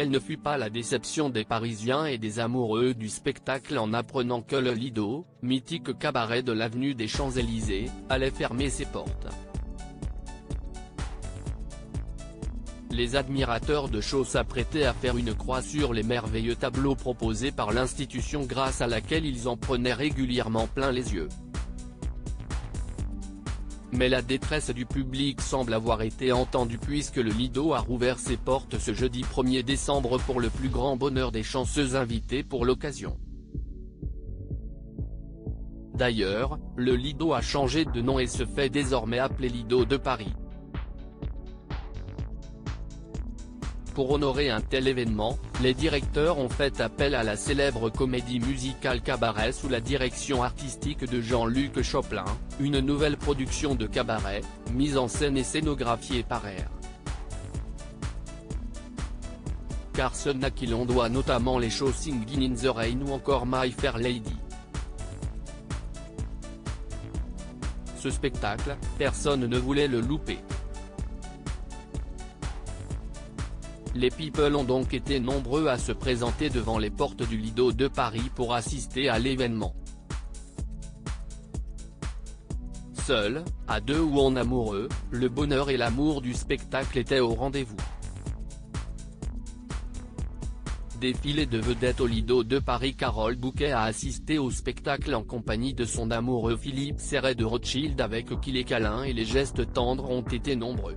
Quelle ne fut pas la déception des Parisiens et des amoureux du spectacle en apprenant que le Lido, mythique cabaret de l'avenue des Champs-Élysées, allait fermer ses portes. Les admirateurs de show s'apprêtaient à faire une croix sur les merveilleux tableaux proposés par l'institution grâce à laquelle ils en prenaient régulièrement plein les yeux. Mais la détresse du public semble avoir été entendue puisque le Lido a rouvert ses portes ce jeudi 1er décembre pour le plus grand bonheur des chanceux invités pour l'occasion. D'ailleurs, le Lido a changé de nom et se fait désormais appeler Lido de Paris. Pour honorer un tel événement, les directeurs ont fait appel à la célèbre comédie musicale Cabaret sous la direction artistique de Jean-Luc Choplin, une nouvelle production de cabaret, mise en scène et scénographiée par R. Carson à qui l'on doit notamment les shows Singin' in the Rain ou encore My Fair Lady. Ce spectacle, personne ne voulait le louper. Les people ont donc été nombreux à se présenter devant les portes du Lido de Paris pour assister à l'événement. Seul, à deux ou en amoureux, le bonheur et l'amour du spectacle étaient au rendez-vous. Défilé de vedettes au Lido de Paris. Carole Bouquet a assisté au spectacle en compagnie de son amoureux Philippe Serret de Rothschild avec qui les câlins et les gestes tendres ont été nombreux.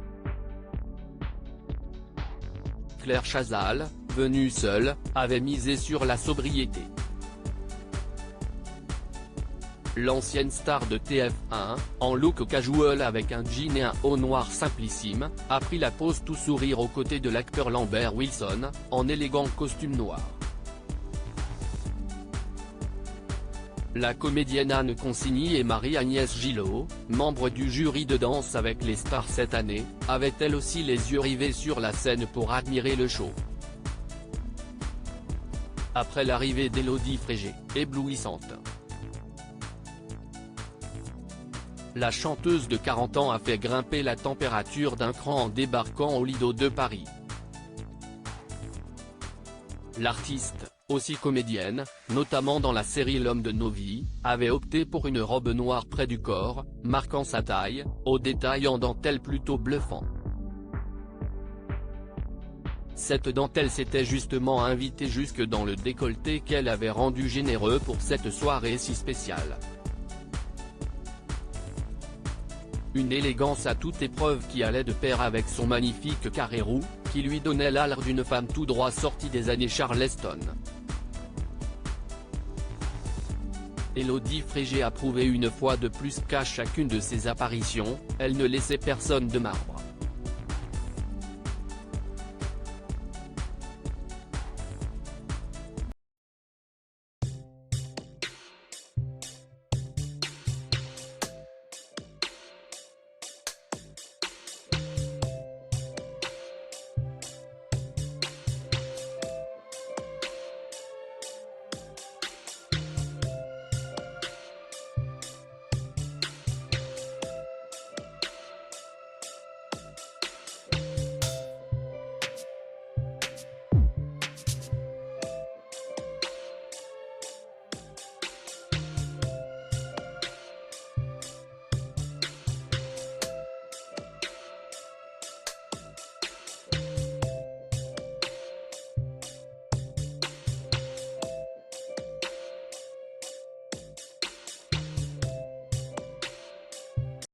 Claire Chazal, venue seule, avait misé sur la sobriété. L'ancienne star de TF1, en look casual avec un jean et un haut noir simplissime, a pris la pose tout sourire aux côtés de l'acteur Lambert Wilson, en élégant costume noir. La comédienne Anne Consigny et Marie-Agnès Gillot, membres du jury de Danse avec les stars cette année, avaient elles aussi les yeux rivés sur la scène pour admirer le show. Après l'arrivée d'Élodie Frégé, éblouissante, la chanteuse de 40 ans a fait grimper la température d'un cran en débarquant au Lido de Paris. L'artiste, aussi comédienne, notamment dans la série L'homme de nos vies, avait opté pour une robe noire près du corps, marquant sa taille, aux détails en dentelle plutôt bluffant. Cette dentelle s'était justement invitée jusque dans le décolleté qu'elle avait rendu généreux pour cette soirée si spéciale. Une élégance à toute épreuve qui allait de pair avec son magnifique carré roux, qui lui donnait l'allure d'une femme tout droit sortie des années Charleston. Élodie Frégé a prouvé une fois de plus qu'à chacune de ses apparitions, elle ne laissait personne de marbre.